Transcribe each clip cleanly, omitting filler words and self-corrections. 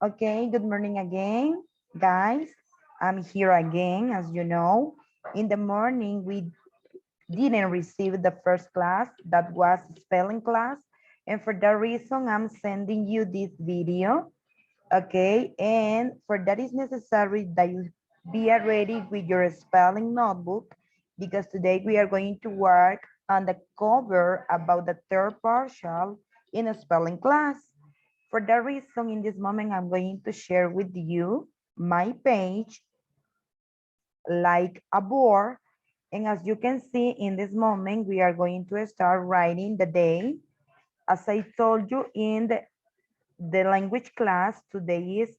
Okay, good morning again, guys. I'm here again, as you know. In the morning, we didn't receive the first class, that was spelling class. And for that reason, I'm sending you this video, okay? And for that is necessary that you be ready with your spelling notebook because today we are going to work on the cover about the third partial in a spelling class. For that reason, in this moment, I'm going to share with you my page like a board. And as you can see in this moment, we are going to start writing the day. As I told you in the language class, today is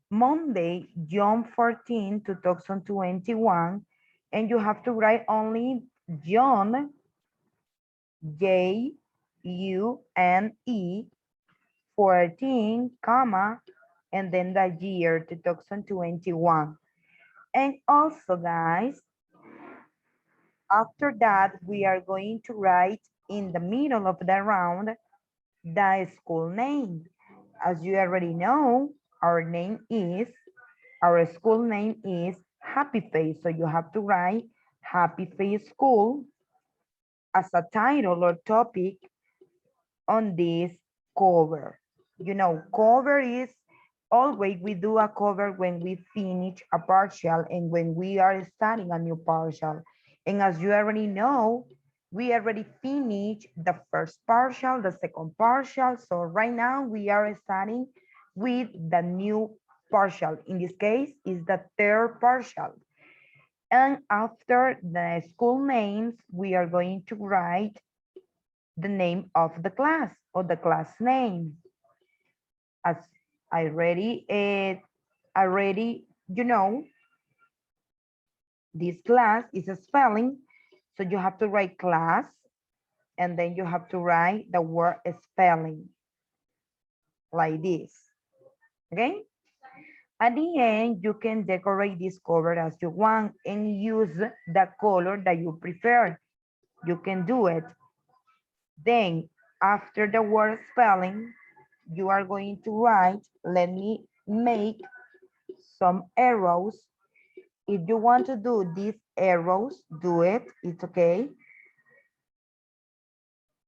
Monday, June 14, 2021. And you have to write only June, J-U-N-E, 14, comma, and then the year 2021. And also, guys, after that, we are going to write in the middle of the round the school name. As you already know, our school name is Happy Face. So you have to write Happy Face School as a title or topic on this cover. You know, cover is always we do a cover when we finish a partial and when we are starting a new partial. And as you already know, we already finished the first partial, the second partial. So right now we are starting with the new partial. In this case, is the third partial. And after the school names, we are going to write the name of the class or the class name. As already, you know, this class is a spelling. So you have to write class and then you have to write the word spelling like this, okay? At the end, you can decorate this cover as you want and use the color that you prefer. You can do it. Then after the word spelling, you are going to write, let me make some arrows. If you want to do these arrows, do it, it's okay.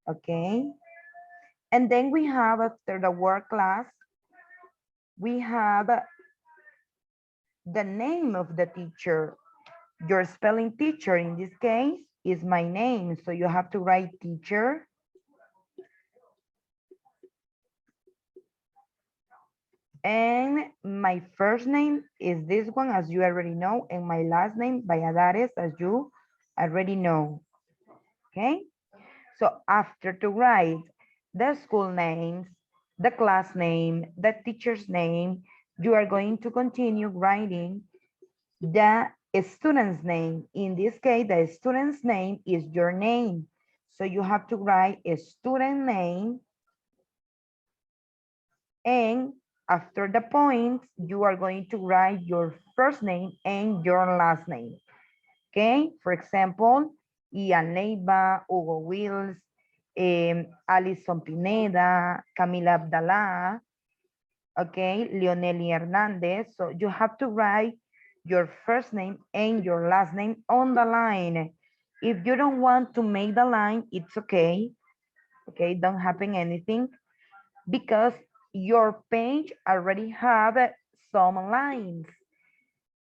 Okay. And then we have after the word class, we have the name of the teacher. Your spelling teacher in this case is my name. So you have to write teacher. And my first name is this one, as you already know, and my last name, Valladares, as you already know. Okay, so after to write the school names, the class name, the teacher's name, you are going to continue writing the student's name. In this case, the student's name is your name. So you have to write a student name, and after the points, you are going to write your first name and your last name. Okay, for example, Ian Leiva, Hugo Wills, Alison Pineda, Camila Abdallah, okay, Leoneli Hernandez. So you have to write your first name and your last name on the line. If you don't want to make the line, it's okay. Okay, don't happen anything because your page already have some lines.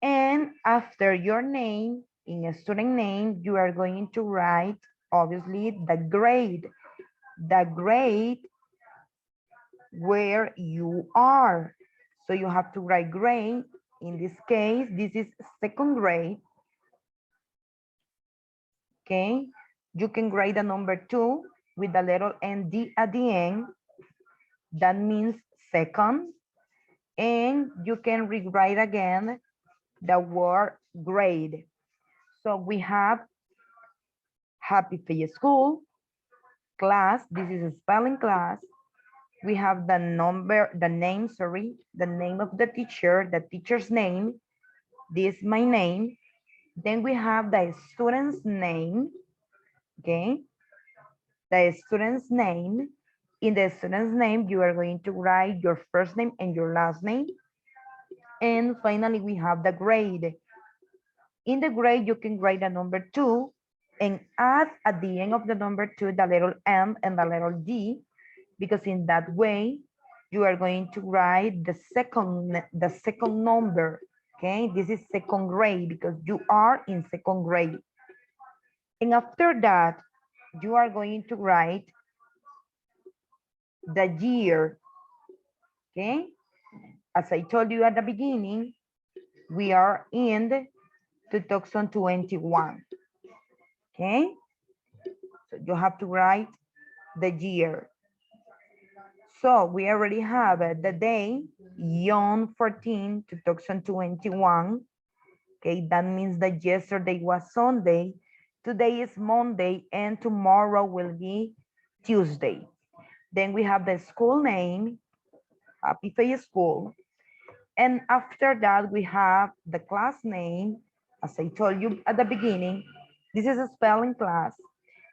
And after your name, in a student name, you are going to write, obviously, the grade where you are. So you have to write grade. In this case, this is second grade. Okay, you can write the number 2 with the letter ND at the end. That means second. And you can rewrite again the word grade. So we have Happy Face School, class, this is a spelling class. We have the name, the name of the teacher, the teacher's name. This is my name. Then we have the student's name, okay? The student's name In the student's name, you are going to write your first name and your last name. And finally, we have the grade. In the grade, you can write a number 2 and add at the end of the number 2 the little M and the little D, because in that way, you are going to write the second number. Okay, this is second grade because you are in second grade. And after that, you are going to write the year. Okay, as I told you at the beginning, we are in the 2021. Okay, so you have to write the year. So we already have the day, June 14, 2021. Okay, that means that yesterday was Sunday, today is Monday, and tomorrow will be Tuesday. Then we have the school name, Happy Faith School. And after that, we have the class name, as I told you at the beginning, this is a spelling class.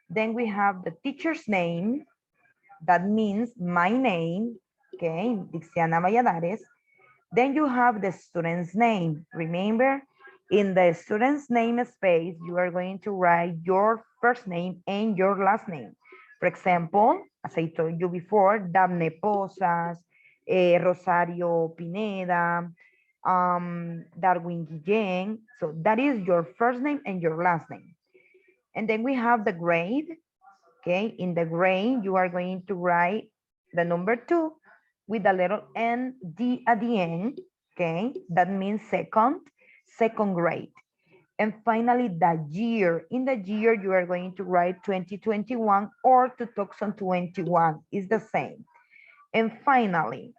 Then we have the teacher's name, that means my name, okay, Dixiana Valladares. Then you have the student's name. Remember, in the student's name space, you are going to write your first name and your last name. For example, as I told you before, Daphne Posas, Rosario Pineda, Darwin Guillén. So that is your first name and your last name. And then we have the grade. Okay, in the grade, you are going to write the number 2 with a little ND at the end. Okay, that means second grade. And finally, the year. In the year, you are going to write 2021 or 2021. It's the same. And finally,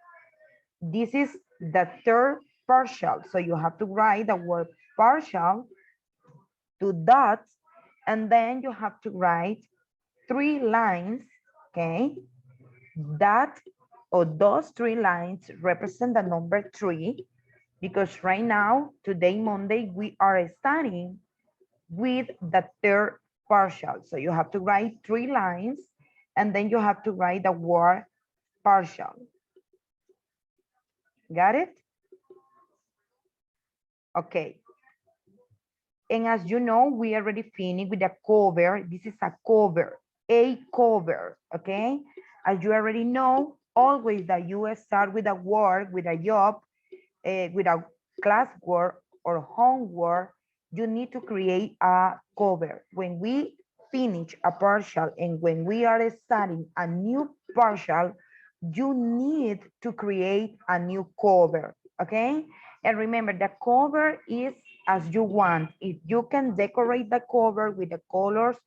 this is the third partial. So you have to write the word partial, 2 dots, and then you have to write 3 lines, okay? That or those 3 lines represent the number 3, because right now, today, Monday, we are starting with the third partial. So you have to write 3 lines, and then you have to write the word partial. Got it? Okay. And as you know, we already finished with the cover. This is a cover, okay? As you already know, always that you start with a work, with a job, with a class work or homework, you need to create a cover. When we finish a partial and when we are starting a new partial, you need to create a new cover, okay? And remember, the cover is as you want. If you can decorate the cover with the colors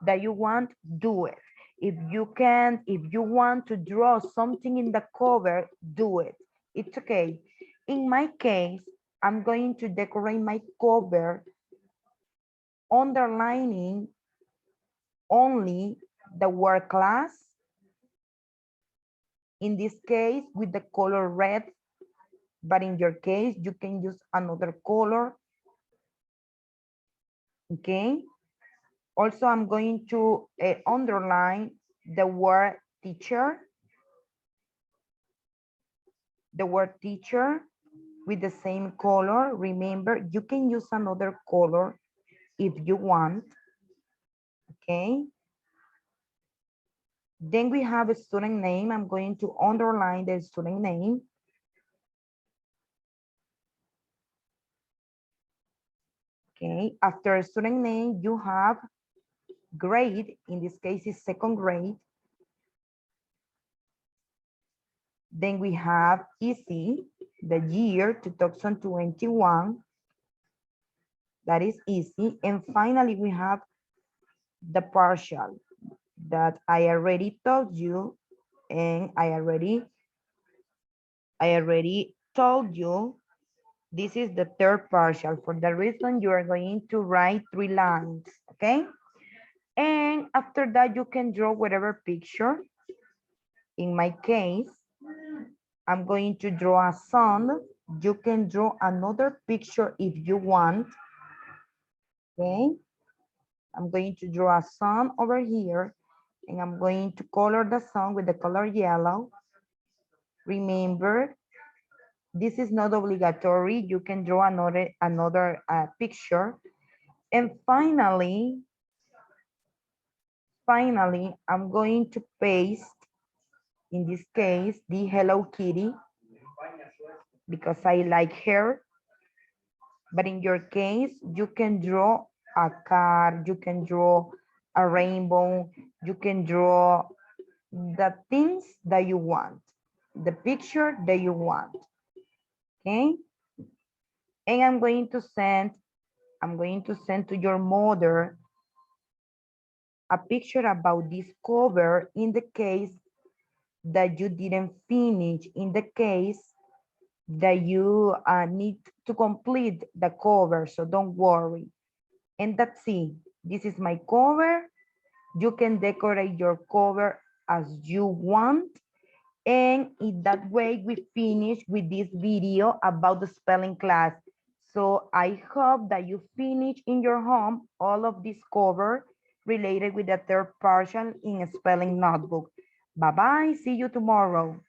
that you want, do it. If you want to draw something in the cover, do it. It's okay. In my case, I'm going to decorate my cover underlining only the word class. In this case, with the color red, but in your case, you can use another color. Okay. Also, I'm going to underline the word teacher. The word teacher with the same color. Remember, you can use another color if you want. Okay. Then we have a student name. I'm going to underline the student name. Okay. After student name, you have grade. In this case, is second grade. Then we have easy, the year 2021. That is easy. And finally, we have the partial that I already told you, and I already told you this is the third partial. For the reason you are going to write 3 lines, okay? And after that, you can draw whatever picture. In my case, I'm going to draw a sun. You can draw another picture if you want. Okay. I'm going to draw a sun over here. And I'm going to color the song with the color yellow. Remember, this is not obligatory. You can draw another picture. And finally, I'm going to paste, in this case, the Hello Kitty, because I like her. But in your case, you can draw a car, you can draw a rainbow, you can draw the things that you want, the picture that you want, okay? And I'm going to send to your mother a picture about this cover in the case that you didn't finish, in the case that you need to complete the cover, so don't worry. And that's it. This is my cover. You can decorate your cover as you want. And in that way, we finish with this video about the spelling class. So I hope that you finish in your home all of this cover related with the third partial in a spelling notebook. Bye-bye. See you tomorrow.